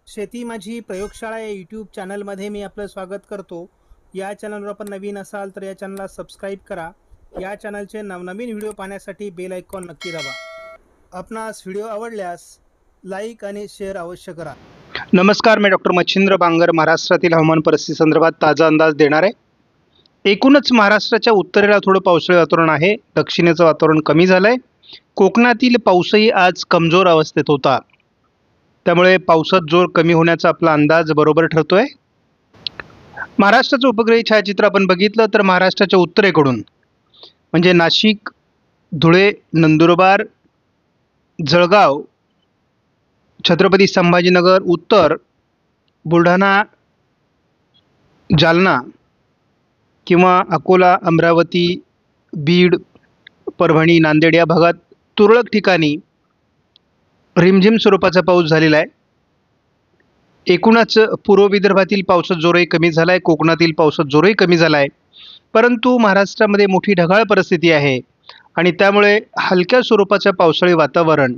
शेती माझी प्रयोगशाळा या यूट्यूब चॅनलमध्ये मी आपलं स्वागत करतो. या चॅनलवर आपण नवीन असाल तर या चॅनलला सबस्क्राईब करा. या चॅनलचे नवनवीन व्हिडिओ पाहण्यासाठी बेल आयकॉन नक्की दाबा. आपणास व्हिडिओ आवडल्यास लाईक आणि शेअर अवश्य करा. नमस्कार, मी डॉक्टर मच्छिंद्र बांगर महाराष्ट्रातील हवामान परिस्थिती संदर्भात ताजा अंदाज देणार आहे. एकूणच महाराष्ट्राच्या उत्तरेला थोडं पावसाळी वातावरण आहे. दक्षिणेचं वातावरण कमी झालं आहे. कोकणातील पाऊसही आज कमजोर अवस्थेत होता. त्यामुळे पावसात जोर कमी होण्याचा आपला अंदाज बरोबर ठरतोय. महाराष्ट्राचं उपग्रही छायाचित्र आपण बघितलं तर महाराष्ट्राच्या उत्तरेकडून म्हणजे नाशिक, धुळे, नंदुरबार, जळगाव, छत्रपती संभाजीनगर, उत्तर बुलढाणा, जालना किंवा अकोला, अमरावती, बीड, परभणी, नांदेड या भागात तुरळक ठिकाणी रिमझिम स्वरूपाचा पाऊस झालेला आहे. एकूणच पूर्व विदर्भातील पावसाचा जोरही कमी झाला आहे, कोकणातील पावसाचा जोरही कमी झाला आहे. परंतु महाराष्ट्रामध्ये मोठी ढगाळ परिस्थिती आहे आणि त्यामुळे हलक्या स्वरूपाचं पावसाळी वातावरण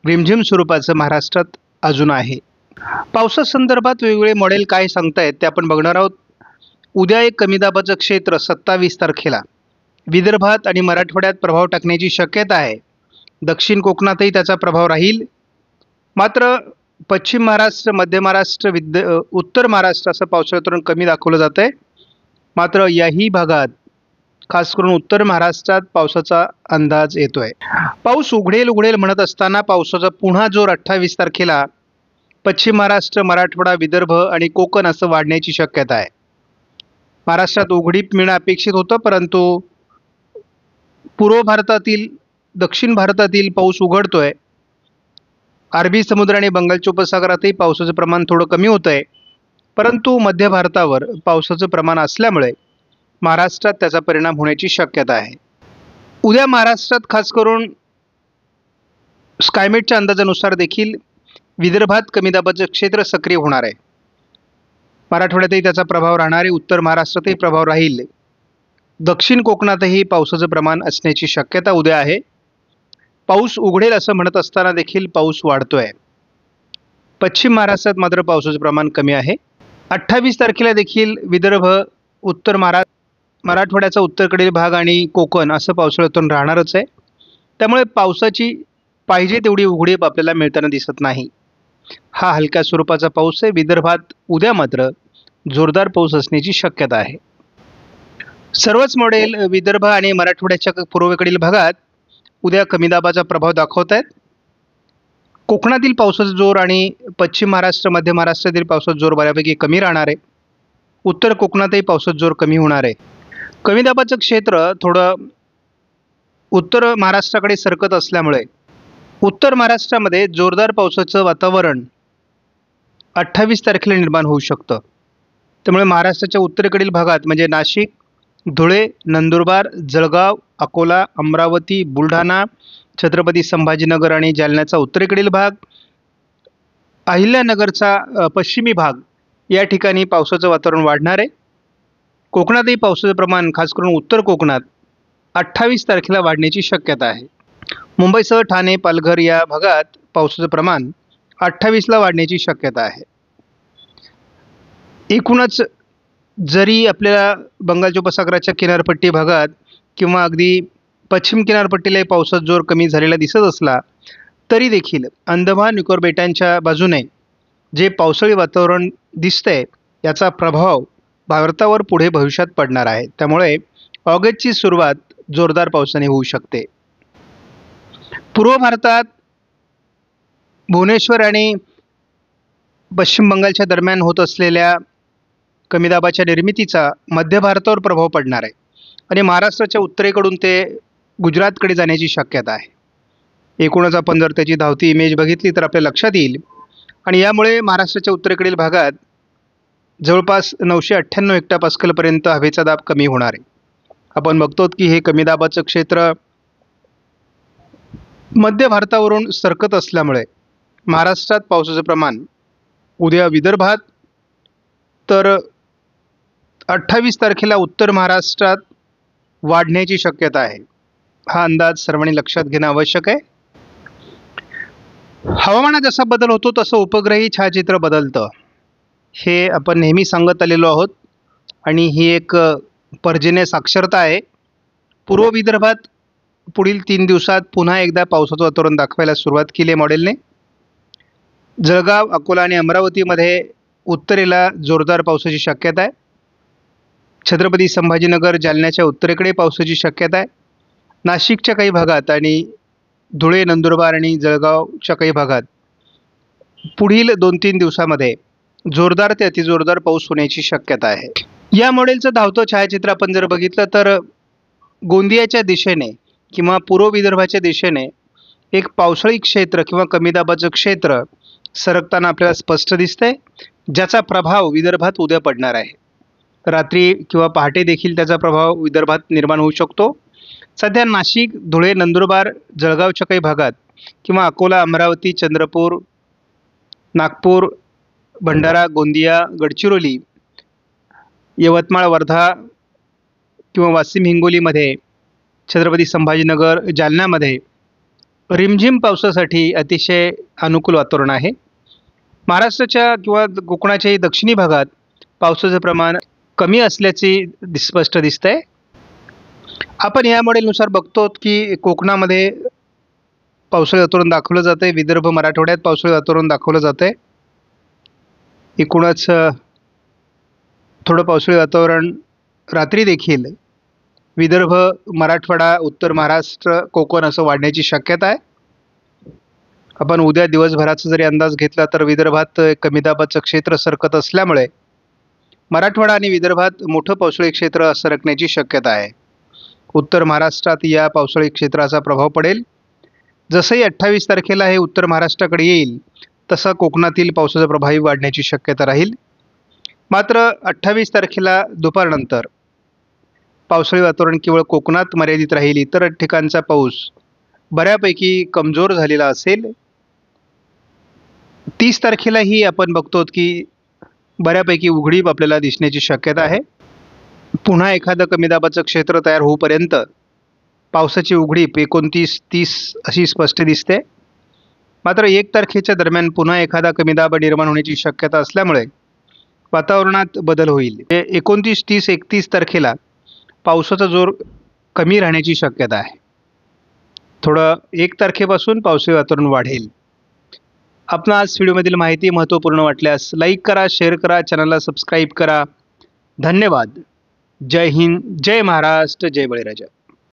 रिमझिम स्वरूपाचं महाराष्ट्रात अजून आहे. पावसासंदर्भात वेगवेगळे मॉडेल काय सांगतायत ते आपण बघणार आहोत. उद्या एक कमी दाबाचं क्षेत्र 27 तारखेला विदर्भात आणि मराठवाड्यात प्रभाव टाकण्याची शक्यता आहे. दक्षिण कोकणातही त्याचा प्रभाव राहील. मात्र पश्चिम महाराष्ट्र, मध्य महाराष्ट्र, उत्तर महाराष्ट्र असं पावसाळी वातावरण कमी दाखवलं जात आहे. मात्र याही भागात खास करून उत्तर महाराष्ट्रात पावसाचा अंदाज येतोय. पाऊस उघडेल उघडेल म्हणत असताना पावसाचा पुन्हा जोर 28 तारखेला पश्चिम महाराष्ट्र, मराठवाडा, विदर्भ आणि कोकण असं वाढण्याची शक्यता आहे. महाराष्ट्रात उघडीप मिळणं अपेक्षित होतं, परंतु पूर्व भारतातील, दक्षिण भारतातील पाऊस उघडतोय. अरबी समुद्र आणि बंगालच्या उपसागरातही पावसाचं प्रमाण थोडं कमी होतं आहे. परंतु मध्य भारतावर पावसाचं प्रमाण असल्यामुळे महाराष्ट्रात त्याचा परिणाम होण्याची शक्यता आहे. उद्या महाराष्ट्रात खास करून स्कायमेटच्या अंदाजानुसार देखील विदर्भात कमी दाबाचं क्षेत्र सक्रिय होणार आहे. मराठवाड्यातही त्याचा प्रभाव राहणार आहे. उत्तर महाराष्ट्रातही प्रभाव राहील. दक्षिण कोकणातही पावसाचं प्रमाण असण्याची शक्यता उद्या आहे. पाऊस उघडेल असं म्हणत असताना देखील पाऊस वाढतोय. पश्चिम महाराष्ट्रात मात्र पावसाचं प्रमाण कमी आहे. 28 तारखेला देखील विदर्भ, उत्तर मराठवाड्याचा उत्तरेकडील भाग आणि कोकण असं पावसाळी वातावरण राहणारच आहे. त्यामुळे पावसाची पाहिजे तेवढी उघडीप आपल्याला मिळताना दिसत नाही. हा हलक्या स्वरूपाचा पाऊस आहे. विदर्भात उद्या मात्र जोरदार पाऊस असण्याची शक्यता आहे. सर्वच मॉडेल विदर्भ आणि मराठवाड्याच्या पूर्वेकडील भागात उद्या कमी दाबाचा प्रभाव दाखवत आहेत. कोकणातील पावसाचा जोर आणि पश्चिम महाराष्ट्र, मध्य महाराष्ट्रातील पावसाचा जोर बऱ्यापैकी कमी राहणार आहे. उत्तर कोकणातही पावसाचा जोर कमी होणार आहे. कमी दाबाचं क्षेत्र थोडं उत्तर महाराष्ट्राकडे सरकत असल्यामुळे उत्तर महाराष्ट्रामध्ये जोरदार पावसाचं वातावरण 28 तारखेला निर्माण होऊ शकतं. त्यामुळे महाराष्ट्राच्या उत्तरेकडील भागात म्हणजे नाशिक, धुळे, नंदुरबार, जळगाव, अकोला, अमरावती, बुलढाणा, छत्रपती संभाजीनगर आणि जालन्याचा उत्तरेकडील भाग, अहिल्यानगरचा पश्चिमी भाग या ठिकाणी पावसाचं वातावरण वाढणार आहे. कोकणातही पावसाचं प्रमाण खास करून उत्तर कोकणात 28 तारखेला वाढण्याची शक्यता आहे. मुंबईसह ठाणे, पालघर या भागात पावसाचं प्रमाण 28ला वाढण्याची शक्यता आहे. एकूणच जरी आपल्याला बंगालच्या उपसागराच्या किनारपट्टी भागात किंवा अगदी पश्चिम किनारपट्टीलाही पावसाचा जोर कमी झालेला दिसत असला तरी देखील अंदमान निकोबार बेटांच्या बाजूने जे पावसाळी वातावरण दिसतंय याचा प्रभाव भारतावर पुढे भविष्यात पडणार आहे. त्यामुळे ऑगस्टची सुरुवात जोरदार पावसाने होऊ शकते. पूर्व भारतात भुवनेश्वर आणि पश्चिम बंगालच्या दरम्यान होत असलेल्या कमी दाबाच्या निर्मितीचा मध्य भारतावर प्रभाव पडणार आहे आणि महाराष्ट्राच्या उत्तरेकडून ते गुजरातकडे जाण्याची शक्यता आहे. एकूणच आपण जर त्याची धावती इमेज बघितली तर आपल्या लक्षात येईल. आणि यामुळे महाराष्ट्राच्या उत्तरेकडील भागात जवळपास 998 हेक्टोपास्कलपर्यंत हवेचा दाब कमी होणार आहे. आपण बघतो की हे कमी दाबाचं क्षेत्र मध्य भारतावरून सरकत असल्यामुळे महाराष्ट्रात पावसाचं प्रमाण उद्या विदर्भात तर 28 तारखेला उत्तर महाराष्ट्रात वाढण्याची शक्यता आहे. हा अंदाज सर्वांनी लक्षात घेणं आवश्यक आहे. हवामानात जसा बदल होतो तसं उपग्रही छायाचित्र बदलतं, हे आपण नेहमी सांगत आलेलो आहोत आणि ही एक पर्जन्य साक्षरता आहे. पूर्व विदर्भात पुढील 3 दिवसात पुन्हा एकदा पावसाचं वातावरण दाखवायला सुरुवात केली आहे मॉडेलने. जळगाव, अकोला आणि अमरावतीमध्ये उत्तरेला जोरदार पावसाची शक्यता आहे. छत्रपती संभाजीनगर, जालन्याच्या उत्तरेकडे पावसाची शक्यता आहे. नाशिकच्या काही भागात आणि धुळे, नंदुरबार आणि जळगावच्या काही भागात पुढील 2-3 दिवसामध्ये जोरदार ते अतिजोरदार पाऊस होण्याची शक्यता आहे. या मॉडेलचं धावतं छायाचित्र आपण जर बघितलं तर गोंदियाच्या दिशेने किंवा पूर्व विदर्भाच्या दिशेने एक पावसाळी क्षेत्र किंवा कमी दाबाचं क्षेत्र सरकताना आपल्याला स्पष्ट दिसतंय, ज्याचा प्रभाव विदर्भात उद्या पडणार आहे. रात्री किंवा पहाटे देखील त्याचा प्रभाव विदर्भात निर्माण होऊ शकतो. सध्या नाशिक, धुळे, नंदुरबार, जळगावच्या काही भागात किंवा अकोला, अमरावती, चंद्रपूर, नागपूर, भंडारा, गोंदिया, गडचिरोली, यवतमाळ, वर्धा किंवा वाशिम, हिंगोलीमध्ये, छत्रपती संभाजीनगर, जालन्यामध्ये रिमझिम पावसासाठी अतिशय अनुकूल वातावरण आहे. महाराष्ट्राच्या किंवा कोकणाच्याही दक्षिणी भागात पावसाचं प्रमाण कमी असल्याचे स्पष्ट दिसतंय. आपण या मॉडेलनुसार बघतो की कोकणामध्ये पावसाळी वातावरण दाखवलं जातं आहे, विदर्भ, मराठवाड्यात पावसाळी वातावरण दाखवलं जातं आहे. एकूणच थोडं पावसाळी वातावरण रात्री देखील विदर्भ, मराठवाडा, उत्तर महाराष्ट्र, कोकण असं वाढण्याची शक्यता आहे. आपण उद्या दिवसभराचा जरी अंदाज घेतला तर विदर्भात कमी दाबाचं क्षेत्र सरकत असल्यामुळे मराठवाडा आणि विदर्भात मोठं पावसाळी क्षेत्र सरकण्याची शक्यता आहे. उत्तर महाराष्ट्रात या पावसाळी क्षेत्राचा प्रभाव पडेल. जसंही 28 तारखेला हे उत्तर महाराष्ट्राकडे येईल तसा कोकणातील पावसाचा प्रभावी वाढण्याची शक्यता राहील. मात्र 28 तारखेला दुपारनंतर पावसाळी वातावरण केवळ कोकणात मर्यादित राहील. इतर ठिकाणचा पाऊस बऱ्यापैकी कमजोर झालेला असेल. 30 तारखेलाही आपण बघतो की बऱ्यापैकी उघडीप आपल्याला दिसण्याची शक्यता आहे. पुन्हा एखादं कमी दाबाचं क्षेत्र तयार होईपर्यंत पावसाची उघडीप 29-30 अशी स्पष्ट दिसते. मात्र 1 तारखेच्या दरम्यान पुन्हा एखादा कमी दाब निर्माण होण्याची शक्यता असल्यामुळे वातावरणात बदल होईल. 29, 30, 31 तारखेला पावसाचा जोर कमी राहण्याची शक्यता आहे. थोडं 1 तारखेपासून पावसाळी वातावरण वाढेल. आपण आज व्हिडिओमधील माहिती महत्त्वपूर्ण वाटल्यास लाईक करा, शेअर करा, चॅनलला सबस्क्राईब करा. धन्यवाद. जय हिंद, जय महाराष्ट्र, जय बळीराजा.